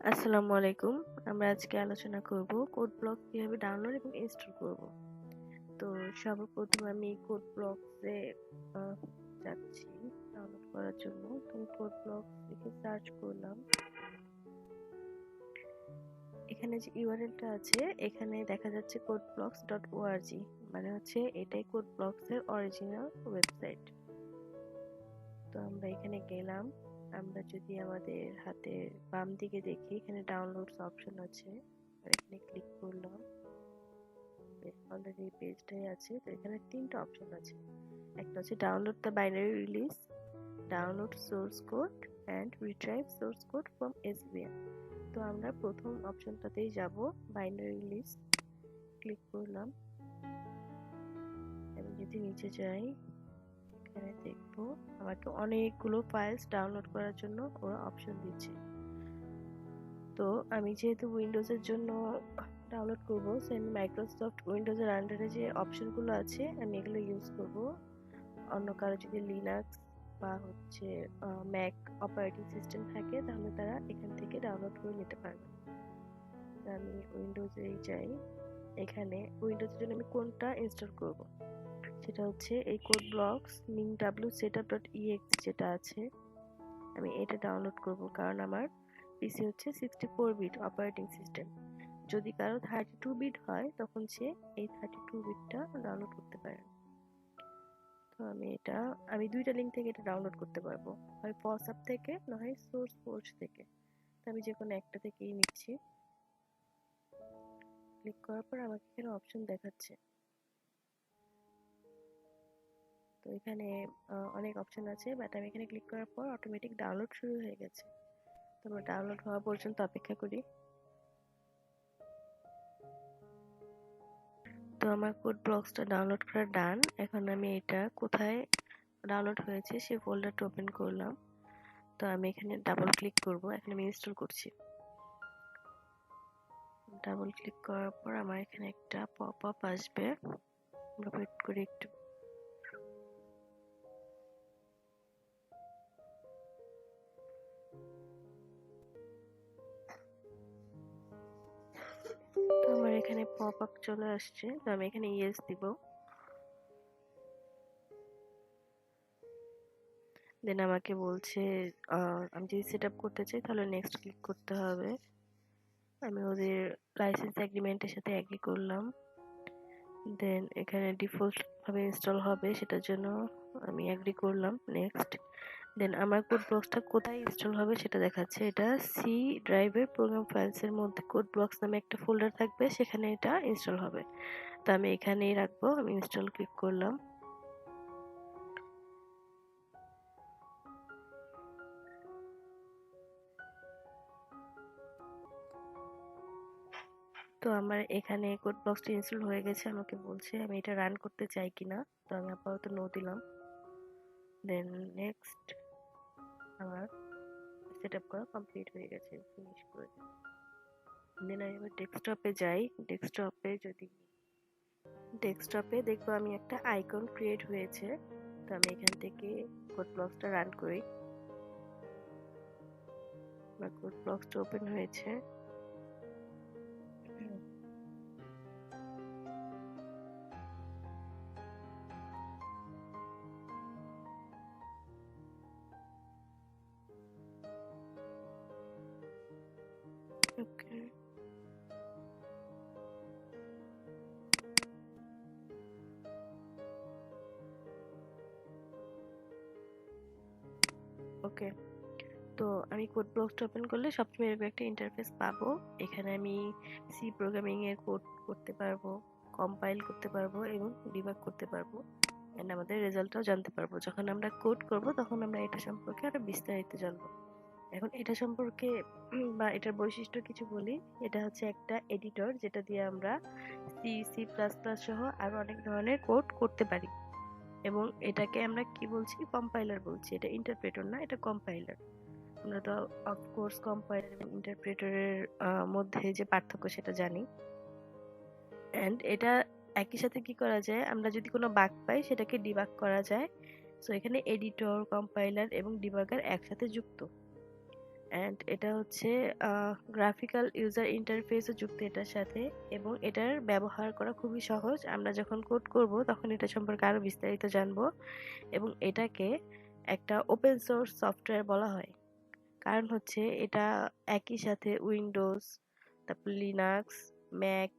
আসসালামু আলাইকুম। আমরা আজকে আলোচনা করব কোড ব্লক কিভাবে ডাউনলোড এবং ইনস্টল করব। তো সর্বপ্রথম আমি কোড ব্লকসে যাচ্ছি ডাউনলোড করার জন্য। তো কোড ব্লকস লিখে সার্চ করলাম। এখানে যে ইউআরএলটা আছে এখানে দেখা যাচ্ছে codeblocks.org, মানে হচ্ছে এটাই কোড ব্লকসের অরিজিনাল ওয়েবসাইট। তো আমরা এখানে গেলাম। আমরা যদি আমাদের হাতের বাম দিকে দেখি এখানে ডাউনলোডস অপশন আছে, এখানে ক্লিক করলাম। অলরেডি পেজটাই আছে। তো এখানে তিনটা অপশন আছে, একটা হচ্ছে download the binary release, download source code and retrieve source code from SVN. তো আমরা প্রথম অপশনটাতেই যাব, বাইনারি রিলিজ ক্লিক করলাম। আমি যদি নিচে যাই এখানে দেখবো আমাকে অনেকগুলো ফাইলস ডাউনলোড করার জন্য ওরা অপশন দিচ্ছে। তো আমি যেহেতু উইন্ডোজের জন্য ডাউনলোড করবো, সো আমি মাইক্রোসফট উইন্ডোজের আন্ডারে যে অপশনগুলো আছে আমি এগুলো ইউজ করব। অন্য কারো যদি লিনাক্স বা হচ্ছে ম্যাক অপারেটিং সিস্টেম থাকে তাহলে তারা এখান থেকে ডাউনলোড করে নিতে পারবে। আমি উইন্ডোজেই যাই। এখানে উইন্ডোজের জন্য আমি কোনটা ইনস্টল করব সেটা হচ্ছে এই কোড ব্লকস min.w/setup.exe যেটা আছে, আমি এটা ডাউনলোড করব কারণ আমার পিসি হচ্ছে 64 বিট অপারেটিং সিস্টেম। যদি কারো 32 বিট হয় তখন সে এই 32 বিটটা ডাউনলোড করতে পারে। তো আমি দুইটা লিঙ্ক থেকে এটা ডাউনলোড করতে পারবো, হয় ফসআপ থেকে না হয় সোর্স ফোর্স থেকে। তো আমি যে কোনো একটা থেকেই নিচ্ছি। ক্লিক করার পর আমাকে এখানে অপশন দেখাচ্ছে। তো এখানে অনেক অপশন আছে, বাট আমি এখানে ক্লিক করার পর অটোমেটিক ডাউনলোড শুরু হয়ে গেছে। তো আমরা ডাউনলোড হওয়া পর্যন্ত অপেক্ষা করি। তো আমার কোড ব্লকসটা ডাউনলোড করা ডান। এখন আমি এটা কোথায় ডাউনলোড হয়েছে সেই ফোল্ডারটা ওপেন করলাম। তো আমি এখানে ডাবল ক্লিক করব। এখন আমি ইনস্টল করছি। ডাবল ক্লিক করার পর আমার এখানে একটা পপ আপ আসবে, আমরা ওয়েট করি একটু। তো আমার এখানে পপ আপ চলে আসছে, তো আমি এখানে ইয়েস দিব। দেন আমাকে বলছে আমি যদি সেট আপ করতে চাই তাহলে নেক্সট ক্লিক করতে হবে। আমি ওদের লাইসেন্স এগ্রিমেন্টের সাথে এগ্রি করলাম। দেন এখানে ডিফল্ট ভাবে ইনস্টল হবে সেটার জন্য আমি এগ্রি করলাম, নেক্সট। দেন আমার কোড ব্লকসটা কোথায় ইনস্টল হবে সেটা দেখাচ্ছে। এটা সি ড্রাইভের প্রোগ্রাম ফাইলসের মধ্যে কোড ব্লকস নামে একটা ফোল্ডার থাকবে, সেখানে এটা ইনস্টল হবে। তো আমি এখানেই রাখবো। আমি ইনস্টল ক্লিক করলাম। তো আমার এখানে কোড ব্লকসটা ইনস্টল হয়ে গেছে। আমাকে বলছে আমি এটা রান করতে চাই কিনা। তো আমি আপাতত নো দিলাম। Then next. আমার সেট আপ করা কমপ্লিট হয়ে গেছে, ফিনিশ করে দিলাম। দেন আমি এবার ডেস্কটপে যাই। ডেস্কটপে দেখবো আমি একটা আইকন ক্রিয়েট হয়েছে। তো আমি এখান থেকে কোড ব্লকসটা রান করি। আমার কোড ব্লকসটা ওপেন হয়েছে। ওকে ওকে তো আমি কোড ব্লকসটা ওপেন করলে সবসময় এরকম একটা ইন্টারফেস পাবো। এখানে আমি সি প্রোগ্রামিং এর কোড করতে পারবো, কম্পাইল করতে পারবো এবং ডিবাগ করতে পারবো, এন্ড আমাদের রেজাল্টটাও জানতে পারবো। যখন আমরা কোড করব তখন আমরা এটা সম্পর্কে আরো বিস্তারিত জানবো। এখন এটা সম্পর্কে বা এটার বৈশিষ্ট্য কিছু বলি। এটা হচ্ছে একটা এডিটর যেটা দিয়ে আমরা সি সি প্লাস প্লাস সহ আরো অনেক ধরনের কোড করতে পারি। এবং এটাকে আমরা কি বলছি, কম্পাইলার বলছি। এটা ইন্টারপ্রেটর না, এটা কম্পাইলার। আমরা তো অফকোর্স কম্পাইলার এবং ইন্টারপ্রেটরের মধ্যে যে পার্থক্য সেটা জানি। এন্ড এটা একই সাথে কি করা যায়, আমরা যদি কোনো বাগ পাই সেটাকে ডিবাগ করা যায়। সো এখানে এডিটর, কম্পাইলার এবং ডিবাগার একসাথে যুক্ত। অ্যান্ড এটা হচ্ছে গ্রাফিক্যাল ইউজার ইন্টারফেসও যুক্ত এটার সাথে, এবং এটার ব্যবহার করা খুবই সহজ। আমরা যখন কোড করব তখন এটা সম্পর্কে আরও বিস্তারিত জানবো, এবং এটাকে একটা ওপেন সোর্স সফটওয়্যার বলা হয়। কারণ হচ্ছে এটা একই সাথে উইন্ডোজ, তারপর লিনাক্স, ম্যাক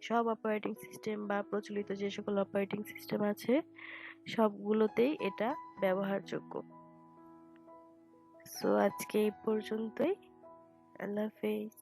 সব অপারেটিং সিস্টেম বা প্রচলিত যে সকল অপারেটিং সিস্টেম আছে সবগুলোতেই এটা ব্যবহারযোগ্য। সো আজকে এই পর্যন্তই। আল্লাহ হাফেজ।